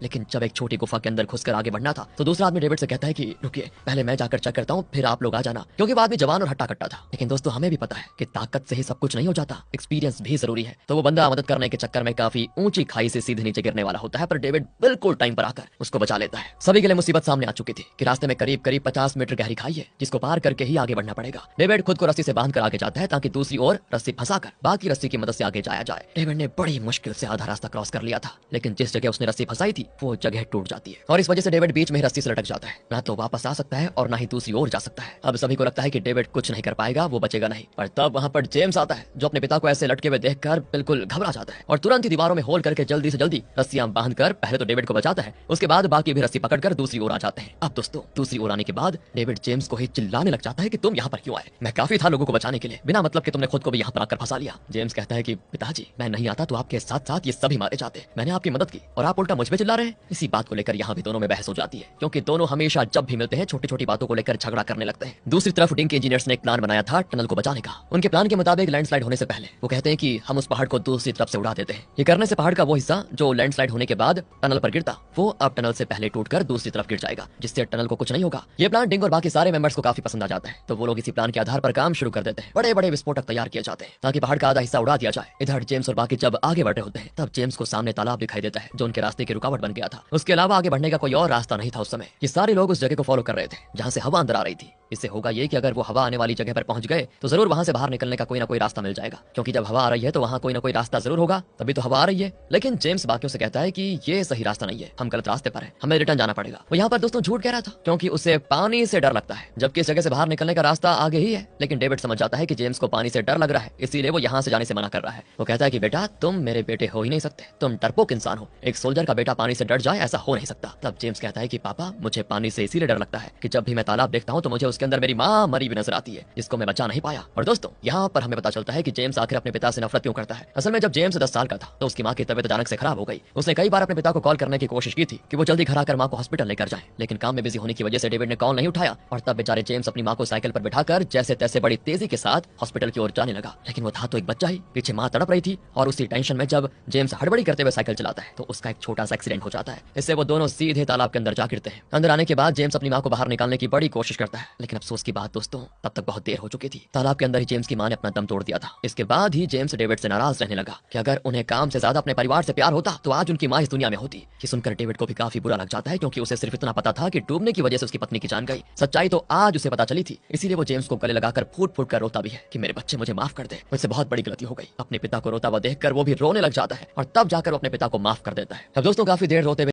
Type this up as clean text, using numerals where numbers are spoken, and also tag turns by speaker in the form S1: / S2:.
S1: लेकिन जब एक छोटी गुफा के अंदर घुसकर आगे बढ़ना था तो दूसरा आदमी डेविड से कहता है कि रुकिए, पहले मैं जाकर चेक करता हूँ, फिर आप लोग आ जाना, क्योंकि वो आदमी जवान और हट्टा कट्टा था। लेकिन दोस्तों हमें भी पता है कि ताकत से ही सब कुछ नहीं हो जाता, एक्सपीरियंस भी जरूरी है। तो वो बंदा मदद करने के चक्कर में काफी ऊंची खाई से सीधे नीचे गिरने वाला होता है, पर डेविड बिल्कुल टाइम पर आकर उसको बचा लेता है। सभी के लिए मुसीबत सामने आ चुकी थी कि रास्ते में करीब करीब 50 मीटर गहरी खाई है, जिसको पार करके ही आगे बढ़ना पड़ेगा। डेविड खुद को रस्सी से बांध कर आगे जाता है ताकि दूसरी ओर रस्सी फंसाकर बाकी रस्सी की मदद से आगे जाया जाए। डेविड ने बड़ी मुश्किल से आधा रास्ता क्रॉस कर लिया था, लेकिन जिस जगह उसने रस्सी फंसाई थी वो जगह टूट जाती है और इस वजह से डेविड बीच में ही रस्सी से लटक जाता है। ना तो वापस आ सकता है और ना ही दूसरी ओर जा सकता है। अब सभी को लगता है कि डेविड कुछ नहीं कर पाएगा, वो बचेगा नहीं। पर तब वहां पर जेम्स आता है, जो अपने पिता को ऐसे लटके हुए देखकर बिल्कुल घबरा जाता है और तुरंत ही दीवारों में होल करके जल्दी से जल्दी रस्सियां बांधकर पहले तो डेविड को बचाता है, उसके बाद बाकी भी रस्सी पकड़कर दूसरी ओर आ जाते हैं। अब दोस्तों दूसरी ओर आने के बाद डेविड जेम्स को ही चिल्लाने लग जाता है कि तुम यहाँ पर क्यों आए? मैं काफी था लोगों को बचाने के लिए, बिना मतलब कि तुमने खुद को भी यहाँ पर आकर फंसा लिया। जेम्स कहता है कि पिताजी, मैं नहीं आता तो आपके साथ साथ ये सभी मारे जाते। मैंने आपकी मदद की और आप उल्टा मुझ पे चिल्ला रहे हैं। इसी बात को लेकर यहाँ भी दोनों में बहस हो जाती है, क्योंकि दोनों हमेशा जब भी मिलते हैं छोटी छोटी बातों को लेकर झगड़ा करने लगते हैं। दूसरी तरफ डिंक इंजीनियर्स ने एक प्लान बनाया था टनल को बचाने का। उनके प्लान के मुताबिक लैंडस्लाइड होने से पहले वो कहते हैं कि हम उस पहाड़ को दूसरी तरफ से उड़ा देते हैं। ये करने से पहाड़ का वो हिस्सा जो लैंडस्लाइड होने के बाद टनल पर गिरता, वो अब टनल से पहले टूटकर दूसरी तरफ गिर जाएगा, जिससे टनल को कुछ नहीं होगा। ये प्लान डिंग और बाकी सारे मेंबर्स को काफी पसंद आ जाता है, तो वो लोग इसी प्लान के आधार पर काम शुरू कर देते हैं। बड़े बड़े विस्फोटक तैयार किए जाते हैं ताकि पहाड़ का आधा हिस्सा उड़ा दिया जाए। इधर जेम्स और बाकी जब आगे बढ़ रहे होते हैं तब जेम्स को सामने तालाब दिखाई देता है, जो उनके रास्ते की रुकावट बन गया था। उसके अलावा आगे बढ़ने का कोई और रास्ता नहीं था उस समय। ये सारे लोग उस जगह को फॉलो कर रहे थे जहाँ से हवा अंदर आ रही थी। इससे होगा ये कि अगर वो हवा आने वाली जगह पर पहुंच गए तो जरूर वहां से बाहर निकलने का कोई ना कोई रास्ता मिल जाएगा, क्योंकि जब हवा आ रही है तो वहां कोई ना कोई रास्ता जरूर होगा, तभी तो हवा आ रही है। लेकिन जेम्स बाकियों से कहता है कि ये सही रास्ता नहीं है, हम गलत रास्ते पर हैं, हमें रिटर्न जाना पड़ेगा। वो यहाँ पर दोस्तों झूठ कह रहा था, क्योंकि उसे पानी से डर लगता है, जबकि इस जगह से बाहर निकलने का रास्ता आगे ही है। लेकिन डेविड समझ जाता है कि जेम्स को पानी से डर लग रहा है, इसीलिए वो यहाँ से जाने से मना कर रहा है। वो कहता है कि बेटा, तुम मेरे बेटे हो ही नहीं सकते, तुम डरपोक इंसान हो। एक सोल्जर का बेटा पानी से डर जाए, ऐसा हो नहीं सकता। तब जेम्स कहता है कि पापा, मुझे पानी से इसीलिए डर लगता है कि जब भी मैं तालाब देखता हूँ तो मुझे उसके अंदर मेरी माँ मरी भी नजर आती है, जिसको मैं बचा नहीं पाया। और दोस्तों यहाँ पर हमें पता चलता है कि जेम्स आखिर अपने पिता से नफरत क्यों करता है। असल में जब जेम्स 10 साल का था तो उसकी माँ की तबीयत अचानक से खराब हो गई। उसने कई बार अपने पिता को कॉल करने की कोशिश की थी कि वो जल्दी घर आकर माँ को हॉस्पिटल लेकर जाए, लेकिन काम में बिजी होने की वजह से डेविड ने कॉल नहीं उठाया और तब बेचारे जेम्स अपनी माँ को साइकिल पर बिठाकर जैसे तैसे बड़ी तेजी के साथ हॉस्पिटल की ओर जाने लगा। लेकिन वो था तो एक बच्चा ही, पीछे माँ तड़प रही थी और उसी टेंशन में जब जेम्स हड़बड़ी करते हुए साइकिल चलाता है तो उसका एक छोटा सा एक्सीडेंट हो जाता है। इससे वो दोनों सीधे तालाब के अंदर जा गिरते हैं। अंदर आने के बाद जेम्स अपनी माँ को बाहर निकालने की बड़ी कोशिश करता है, लेकिन अफसोस की बात दोस्तों, तब तक बहुत देर हो चुकी थी। तालाब के अंदर ही जेम्स की माँ ने अपना दम तोड़ दिया था। इसके बाद ही जेम्स डेविड से नाराज रहने लगा कि अगर उन्हें काम से ज्यादा अपने परिवार से प्यार होता तो आज उनकी माँ इस दुनिया में होती। ये सुनकर डेविड को भी काफी बुरा लग जाता है, क्योंकि उसे सिर्फ इतना पता था कि डूबने की वजह से उसकी पत्नी की जान गई। सच्चाई तो आज उसे पता चली थी, इसीलिए वो जेम्स को गले लगाकर फूट फूट कर रोता भी है कि मेरे बच्चे, मुझे माफ कर दे, मुझसे बहुत बड़ी गलती हो गई। अपने पिता को रोता हुआ देखकर वो भी रोने लग जाता है और तब जाकर वो अपने पिता को माफ कर देता है। अब दोस्तों काफी देर रोते